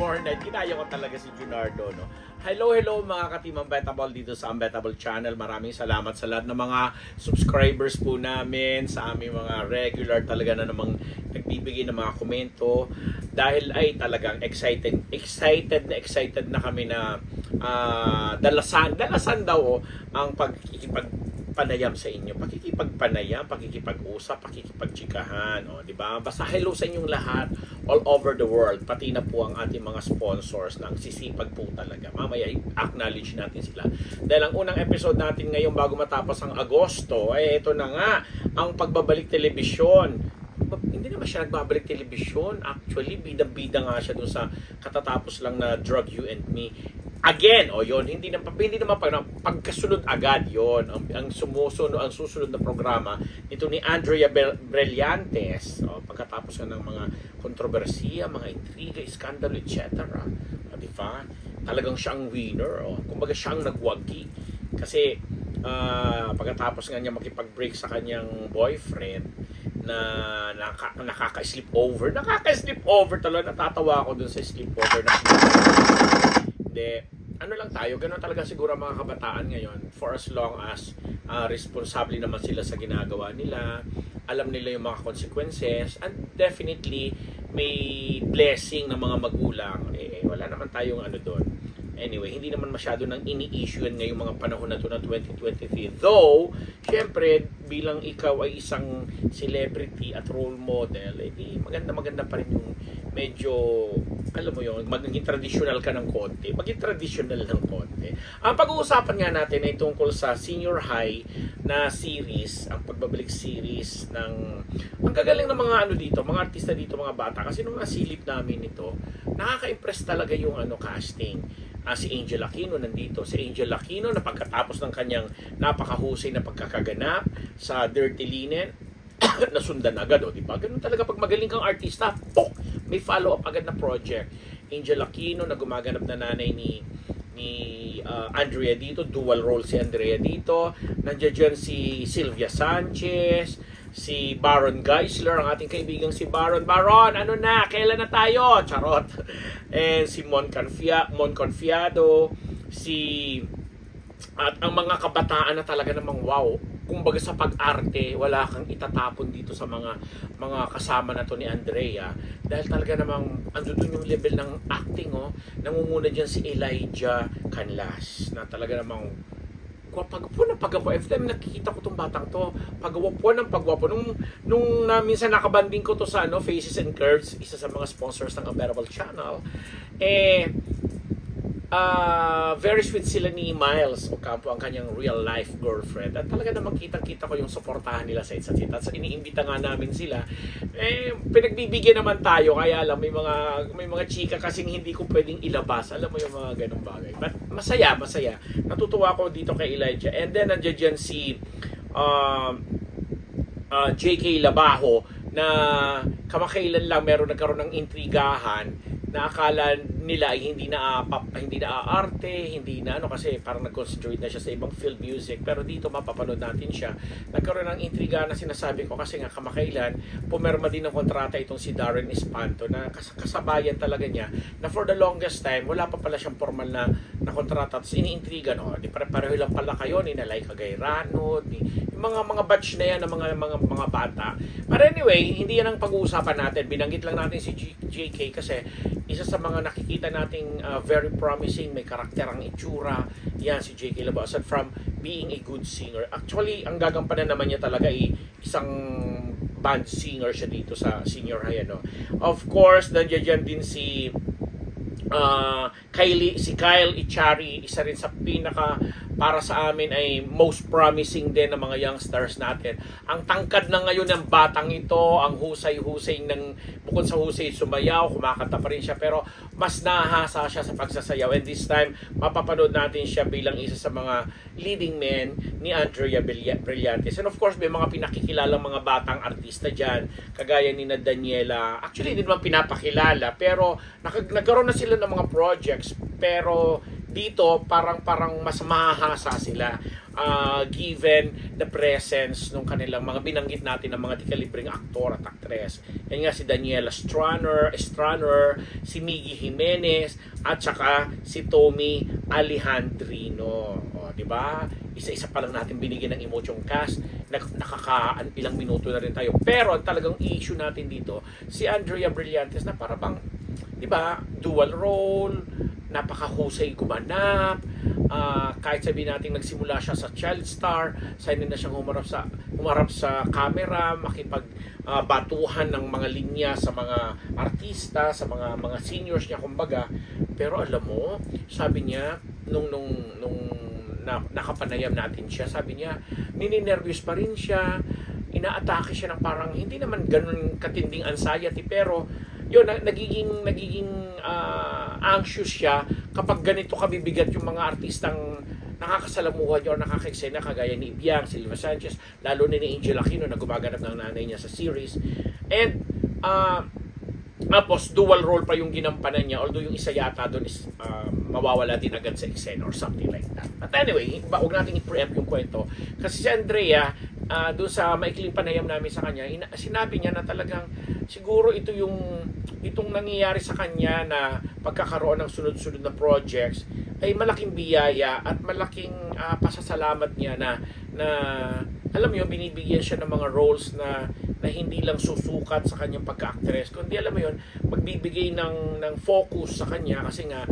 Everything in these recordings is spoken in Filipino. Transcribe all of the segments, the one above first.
Morning. Kinaya ko talaga si Junardo, no? Hello mga ka-Team Unbettable dito sa Unbettable Channel. Maraming salamat sa lahat ng mga subscribers po namin, sa aming mga regular talaga na namang nagbibigay ng mga komento. Dahil ay talagang excited na kami na dalasan daw ang pagkikipagpanayam sa inyo. Pakikipagpanayam, pakikipag-usap, pakikipagchikahan. O, di ba? Basta hello sa inyong lahat all over the world. Pati na po ang ating mga sponsors na ang sisipag po talaga. Mamaya acknowledge natin sila. Dahil ang unang episode natin ngayon bago matapos ang Agosto, ay ito na nga, ang pagbabalik telebisyon. Hindi naman siya nagbabalik telebisyon. Actually, bida-bida nga siya dun sa katatapos lang na Drug You and Me. Again, yun, hindi naman pagkasunod agad yon ang susunod na programa nito ni Andrea Brillantes. Pagkatapos ng mga kontrobersiya, mga intriga, iskandalo, etc. Diba? Talagang siya ang winner. Kumbaga siya ang nagwagi. Kasi pagkatapos nga niya makipag-break sa kanyang boyfriend na nakaka-sleep over talaga, natatawa ako dun sa sleep over na ano lang tayo, ganoon talaga siguro mga kabataan ngayon, for as long as responsable naman sila sa ginagawa nila, alam nila yung mga consequences, and definitely may blessing ng mga magulang, wala naman tayong ano doon. Anyway, hindi naman masyado nang ini-issue ngayong mga panahon na to ng 2023. Though, syempre, bilang ikaw ay isang celebrity at role model, maganda pa rin yung medyo, alam mo yun, magiging traditional ka ng konti. Maging traditional ng konti. Ang pag-uusapan nga natin ay tungkol sa senior high na series, ang pagbabalik series ng, ang gagaling ng mga ano dito, mga artista dito, mga bata. Kasi nung nasilip namin ito, nakaka-impress talaga yung casting. Si Angel Aquino nandito. Si Angel Aquino na pagkatapos ng kanyang napakahusay na pagkakaganap sa Dirty Linen, nasundan agad, di ba? Ganun talaga pag magaling kang artista, may follow-up agad na project. Angel Aquino na gumaganap na nanay ni Andrea dito, dual role si Andrea dito. Nandiyan dyan si Sylvia Sanchez, si Baron Geisler, ang ating kaibigang si Baron, ano na, kailan na tayo? Charot. And si Mon Confiado, at ang mga kabataan na talaga namang wow. Kumbaga sa pag-arte, wala kang itatapon dito sa mga kasama na to ni Andrea. Dahil talaga namang andun yung level ng acting, nangunguna dyan si Elijah Canlas, na talaga namang pagwapo. Every time nakikita ko tong batang to, pagwapo. Nung minsan nakabanding ko to sa Faces and Curves, isa sa mga sponsors ng Unbettable Channel, very sweet sila ni Miles Ocampo, ang kanyang real life girlfriend. At talaga namang kitang-kita ko yung suportahan nila sa isa't isa. At iniimbita nga namin sila. Pinagbibigyan naman tayo, kaya lang may mga chika kasing hindi ko pwedeng ilabas. Alam mo yung mga ganung bagay. But masaya. Natutuwa ako dito kay Elijah. And then nandiyan dyan si JK Labajo na kamakailan lang nagkaroon ng intrigahan na akala nila ay hindi na aarte, hindi na kasi parang nag-concentrate na siya sa ibang field music. Pero dito mapapanood natin siya. Nagkaroon ng intriga na sinasabi ko kasi nga kamakailan, pumirma din ng kontrata itong si Darren Espanto na kasabayan talaga niya na for the longest time, wala pa pala siyang formal na kontrata. Tapos iniintriga, di pareho lang pala kayo, ni Laika Gairano, yung mga batch na yan ng mga bata. But anyway, hindi yan ang pag-uusapan natin. Binanggit lang natin si JK kasi isa sa mga nakikita nating very promising, may karakter ang itsura, yan si JK Labajo. Aside from being a good singer, actually ang gagampanan naman niya talaga ay isang band singer siya dito sa senior high. Of course, nandiyan din si Kyle Echari, isa rin sa para sa amin ay most promising din ng mga youngsters natin. Ang tangkad na ngayon ng batang ito, ang husay-husay bukod sa husay sumayaw, kumakanta pa rin siya, pero mas nahasa siya sa pagsasayaw. And this time, mapapanood natin siya bilang isa sa mga leading men ni Andrea Brillantes. And of course, may mga pinakikilalang mga batang artista dyan, kagaya ni Daniela. Actually, hindi naman pinapakilala, pero nagkaroon na sila ng mga projects, pero dito parang mas mahahasa sila. given the presence ng kanilang mga binanggit natin ng mga tikalibreng aktor at aktres. Yan nga si Daniela Estraner, si Miggy Jimenez, at saka si Tommy Alejandrino. O, diba? Isa-isa pa lang natin binigyan ng emosyong cast. Ilang minuto na rin tayo. Pero talagang issue natin dito, si Andrea Brillantes na para bang, diba, dual role, napakahusay gumanap, kahit sabihin natin nagsimula siya sa child star, sanay na siyang humarap sa camera, batuhan ng mga linya sa mga artista, sa mga seniors niya kumbaga. Pero alam mo, sabi niya nung nakapanayam natin siya, sabi niya nininervyos pa rin siya, inaatake siya ng parang hindi naman ganun katinding anxiety, pero yun, nagiging anxious siya kapag ganito kabibigat yung mga artistang nakakasalamuhan niya o nakaka-eksena kagaya ni Ibiang, Silva Sanchez, lalo ni Angel Aquino na gumaganap ng nanay niya sa series. And tapos dual role pa yung ginampanan niya, although yung isa yata doon is mawawala din agad sa eksena or something like that. But anyway, huwag natin i-preempt yung kwento. Kasi si Andrea, doon sa maikling panayam namin sa kanya, sinabi niya na talagang siguro itong nangyayari sa kanya na pagkakaroon ng sunod-sunod na projects ay malaking biyaya at malaking pasasalamat niya na alam mo yun, binibigyan siya ng mga roles na hindi lang susukat sa kanyang pagka-actress, kundi alam mo yun, magbibigay ng focus sa kanya kasi nga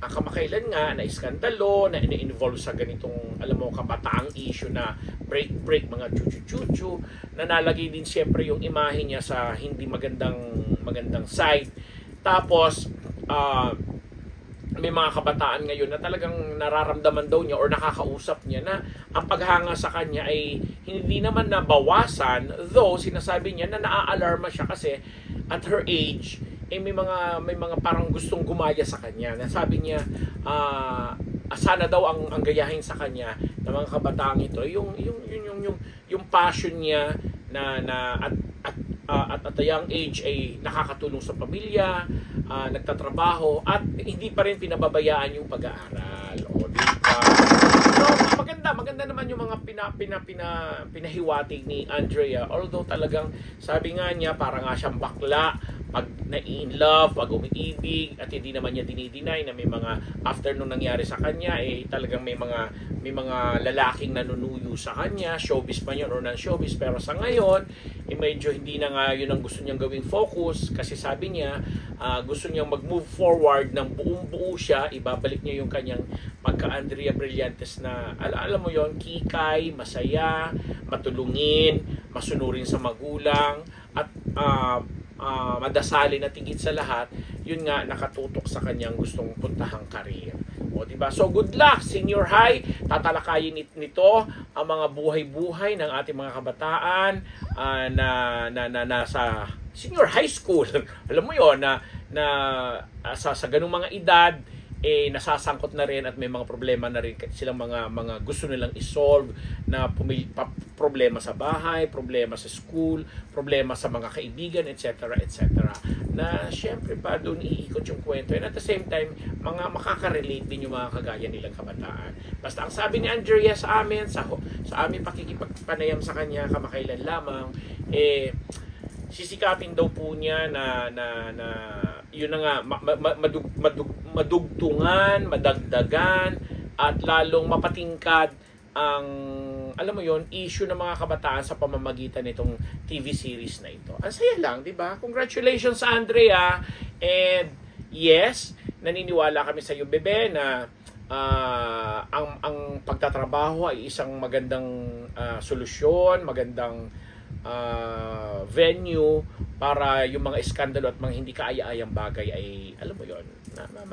kamakailan nga na iskandalo na ini-involve sa ganitong alam mo kabataang issue na break mga chuchu na nalagay din siyempre yung imahe niya sa hindi magandang side. Tapos may mga kabataan ngayon na talagang nararamdaman daw niya or nakakausap niya na ang paghanga sa kanya ay hindi naman nabawasan, though sinasabi niya na naaalarma siya kasi at her age may mga parang gustong gumaya sa kanya. Nasabi niya sana daw ang gayahin sa kanya ng mga kabataang ito yung passion niya na at a young age ay nakakatulong sa pamilya, nagtatrabaho at hindi pa rin pinababayaan yung pag-aaral. O di ba? So, maganda naman yung mga pinahiwatig ni Andrea, although talagang sabi nga niya para nga siyang bakla pag na-in love, pag umiibig, at hindi naman niya dinideny na may mga after nung nangyari sa kanya talagang may mga lalaking nanunuyo sa kanya, showbiz pa yun or non-showbiz, pero sa ngayon medyo hindi na nga yun ang gusto niyang gawing focus kasi sabi niya gusto niyang mag-move forward ng buong-buo siya, ibabalik niya yung kanyang pagka-Andrea Brillantes na alam mo yon, kikay, masaya, matulungin, masunurin sa magulang at madasalin at higit sa lahat, yun nga nakatutok sa kanyang gustong puntahang karir. O diba? So good luck senior high. Tatalakayin nito ang mga buhay-buhay ng ating mga kabataan na nasa senior high school. Alam mo yon na sa ganung mga edad nasasangkot na rin at may mga problema na rin silang mga gusto nilang isolve na problema sa bahay, problema sa school, problema sa mga kaibigan, etc. Na syempre pa doon iikot yung kwento and at the same time mga makaka-relate din yung mga kagaya nilang kabataan. Basta ang sabi ni Andrea sa amin sa aming pakikipagpanayam sa kanya kamakailan lamang sisikapin daw po niya na yun na nga madugtungan, madagdagan at lalong mapatingkad ang alam mo yon issue ng mga kabataan sa pamamagitan nitong TV series na ito. Ang saya lang, 'di ba? Congratulations Andrea. And yes, naniniwala kami sa iyo bebe na ang pagtatrabaho ay isang magandang solusyon, magandang venue para yung mga iskandalo at mga hindi kaaya-ayang bagay ay alam mo yon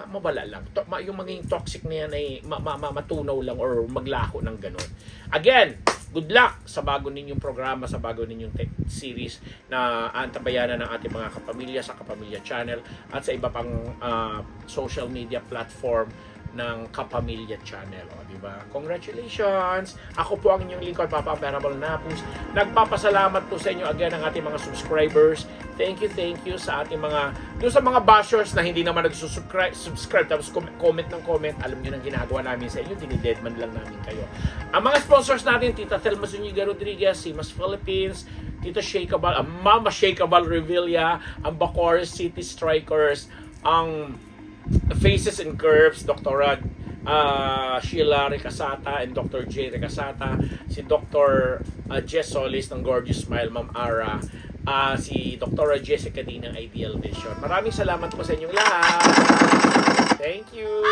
mabala lang. Yung maging toxic na yan ay matunaw lang or maglaho ng ganun. Again, good luck sa bago ninyong programa, sa bago ninyong series na antabayanan ng ating mga kapamilya sa Kapamilya Channel at sa iba pang social media platform ng Kapamilya Channel. O, diba? Congratulations! Ako po ang inyong lingkod, Papa Unbearable Napus. Nagpapasalamat po sa inyo again ang ating mga subscribers. Thank you sa ating mga, doon sa mga bashers na hindi naman nagsusubscribe, tapos comment ng comment, alam nyo nang ginagawa namin sa inyo, dinideadman lang namin kayo. Ang mga sponsors natin, Tita Thelma Zuniga Rodriguez, Simas Philippines, Tita Shakeable, Mama Shakeable Revilla, ang Bacoor City Strikers, ang Faces and Curves, Dr. Sheila Ricasata and Dr. J. Ricasata, si Dr. Jess Solis ng Gorgeous Smile, Ma'am Ara, si Dr. Jessica D ng Ideal Vision. Maraming salamat po sa inyong lahat. Thank you!